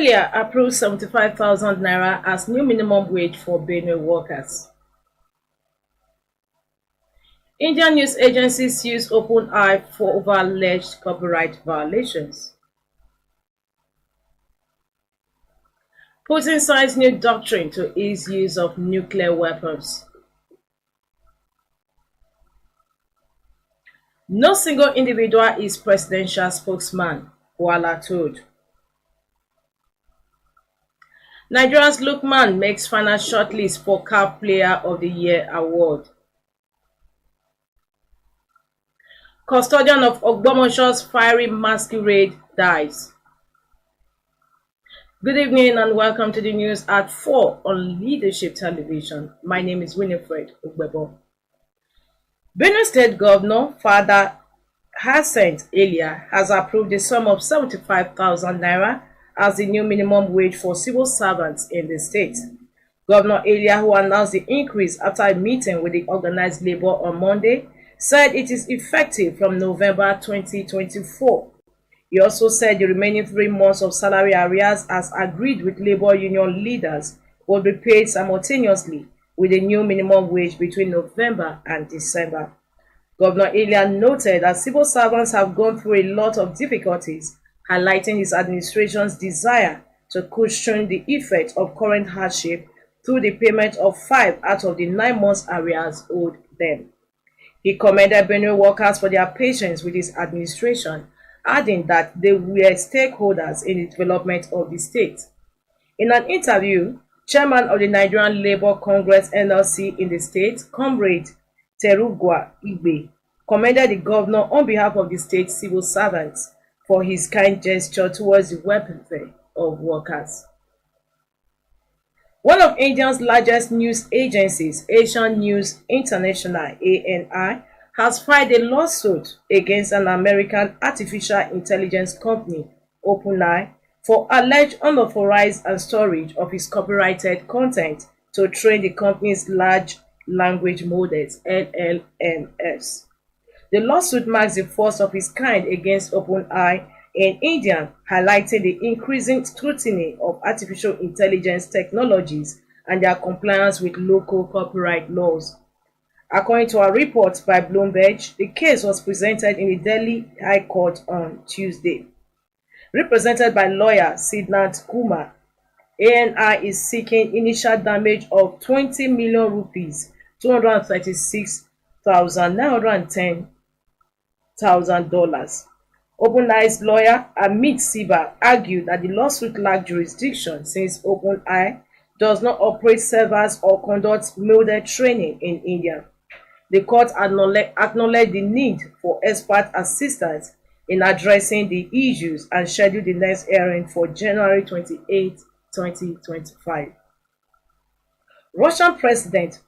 earlier approved 75,000 naira as new minimum wage for Benue workers. Indian news agencies use open eye for over alleged copyright violations. Putin signs new doctrine to ease use of nuclear weapons. No single individual is presidential spokesman, Wala told. Nigeria's Lukman makes final shortlist for CAF Player of the Year award. Custodian of Ogbomosho's fiery masquerade dies. Good evening and welcome to the news at 4 on Leadership Television. My name is Winifred Ugbebo. Benue State Governor Father Hassan Elia has approved the sum of 75,000 naira as the new minimum wage for civil servants in the state. Governor Elia, who announced the increase after a meeting with the organized labor on Monday, said it is effective from November 2024. He also said the remaining 3 months of salary arrears, as agreed with labor union leaders, will be paid simultaneously with a new minimum wage between November and December. Governor Elia noted that civil servants have gone through a lot of difficulties, highlighting his administration's desire to cushion the effect of current hardship through the payment of 5 out of the 9 months arrears owed them. He commended Benue workers for their patience with his administration, adding that they were stakeholders in the development of the state. In an interview, Chairman of the Nigerian Labour Congress NLC in the state, Comrade Terugwa Igbe, commended the governor on behalf of the state civil servants for his kind gesture towards the welfare of workers. One of India's largest news agencies, Asian News International (ANI), has filed a lawsuit against an American artificial intelligence company, OpenAI, for alleged unauthorized and storage of its copyrighted content to train the company's large language models, LLMs. The lawsuit marks the first of its kind against OpenAI in India, highlighting the increasing scrutiny of artificial intelligence technologies and their compliance with local copyright laws. According to a report by Bloomberg, the case was presented in the Delhi High Court on Tuesday. Represented by lawyer Siddhant Kumar, ANI is seeking initial damage of 20 million rupees, $236,910,000. OpenAI's lawyer Amit Siba argued that the lawsuit lacked jurisdiction since OpenAI does not operate servers or conduct model training in India. The court acknowledged the need for expert assistance in addressing the issues and scheduled the next hearing for January 28, 2025. Russian President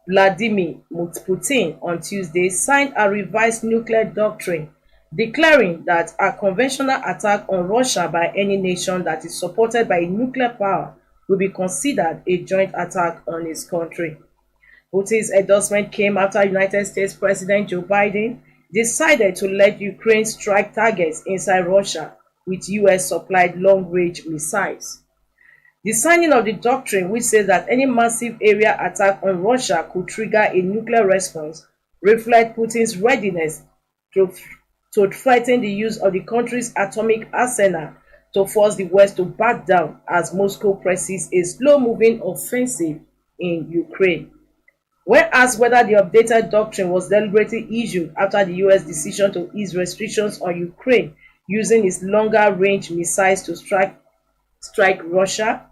Vladimir Putin on Tuesday signed a revised nuclear doctrine, declaring that a conventional attack on Russia by any nation that is supported by a nuclear power will be considered a joint attack on its country. Putin's endorsement came after United States President Joe Biden decided to let Ukraine strike targets inside Russia with US-supplied long-range missiles. The signing of the doctrine, which says that any massive area attack on Russia could trigger a nuclear response, reflects Putin's readiness to threaten the use of the country's atomic arsenal to force the West to back down as Moscow presses a slow-moving offensive in Ukraine. When asked whether the updated doctrine was deliberately issued after the US decision to ease restrictions on Ukraine using its longer-range missiles to strike Russia,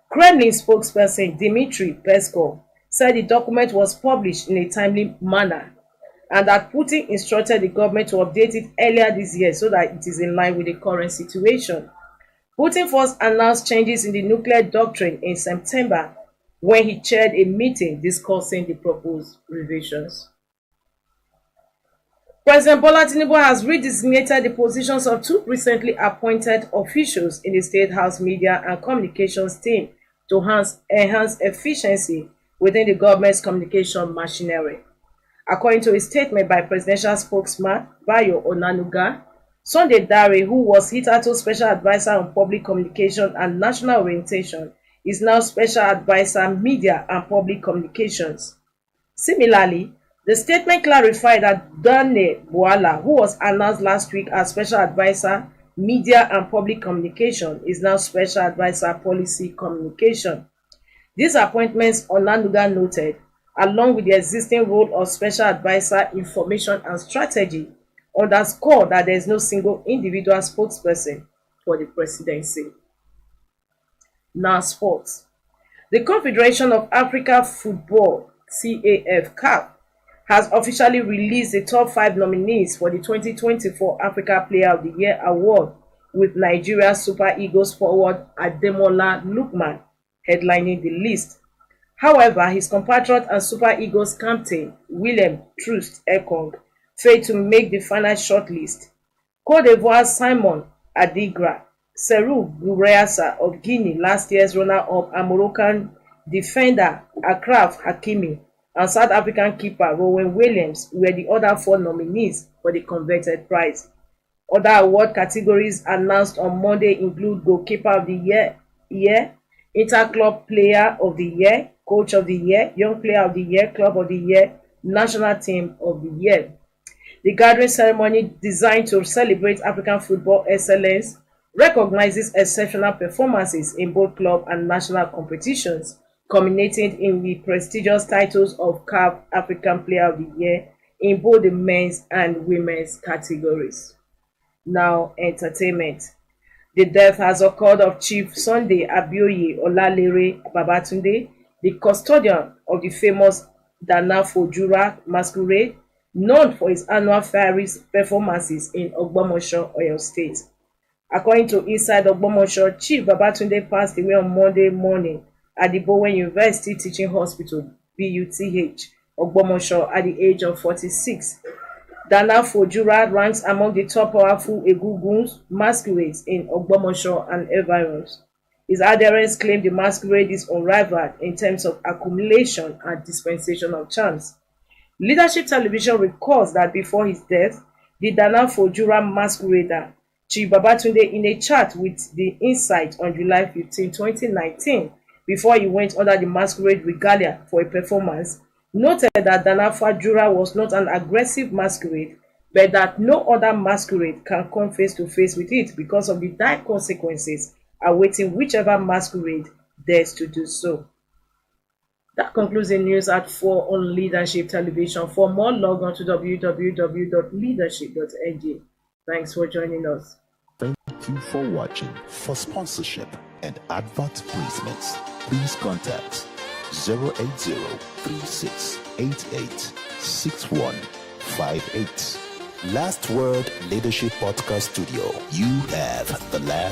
Kremlin spokesperson Dmitry Peskov said the document was published in a timely manner and that Putin instructed the government to update it earlier this year so that it is in line with the current situation. Putin first announced changes in the nuclear doctrine in September when he chaired a meeting discussing the proposed revisions. President Bola Tinubu has redesignated the positions of 2 recently appointed officials in the State House Media and Communications team to enhance efficiency within the government's communication machinery. According to a statement by presidential spokesman Bayo Onanuga, Sunday Dare, who was hitherto Special Advisor on Public Communication and National Orientation, is now Special Advisor Media and Public Communications. Similarly, the statement clarified that Dane Bwala, who was announced last week as Special Advisor Media and Public Communication, is now Special Advisor Policy Communication. These appointments, Onanuga noted, along with the existing role of Special Advisor Information and Strategy, underscore that there is no single individual spokesperson for the presidency. Now sports. The Confederation of African Football (CAF) has officially released the top 5 nominees for the 2024 Africa Player of the Year award, with Nigeria Super Eagles forward Ademola Lookman headlining the list. However, his compatriot and Super Eagles captain William Troost Ekong failed to make the final shortlist. Cote d'Ivoire's Simon Adigra, Serou Goureassa of Guinea, last year's runner-up, and Moroccan defender Achraf Hakimi and South African keeper Rowan Williams were the other 4 nominees for the coveted prize. Other award categories announced on Monday include Goalkeeper of the Year, Interclub Player of the Year, Coach of the Year, Young Player of the Year, Club of the Year, National Team of the Year. The gathering ceremony, designed to celebrate African football excellence, recognizes exceptional performances in both club and national competitions, culminating in the prestigious titles of CAF African Player of the Year in both the men's and women's categories. Now, entertainment. The death has occurred of Chief Sunday Abioye Olalere Babatunde, the custodian of the famous Danafo Jura masquerade, known for its annual fiery performances in Ogbomosho, Oyo State. According to Inside Ogbomosho, Chief Babatunde passed away on Monday morning at the Bowen University Teaching Hospital, BUTH, Ogbomosho, at the age of 46. Danafo Jura ranks among the top powerful Egungun masquerades in Ogbomosho and environs. His adherents claim the masquerade is unrivaled in terms of accumulation and dispensation of charms. Leadership Television records that before his death, the Danafo Jura masquerader, Chief Babatunde, in a chat with The Insight on July 15, 2019, before he went under the masquerade regalia for a performance, noted that Danafo Jura was not an aggressive masquerade, but that no other masquerade can come face to face with it because of the dire consequences awaiting whichever masquerade dares to do so. That concludes the news at 4 on Leadership Television. For more, log on to www.leadership.ng. Thanks for joining us. Thank you for watching. For sponsorship and advert placements, please contact 080-3688-6158. Last Word Leadership Podcast Studio. You have the last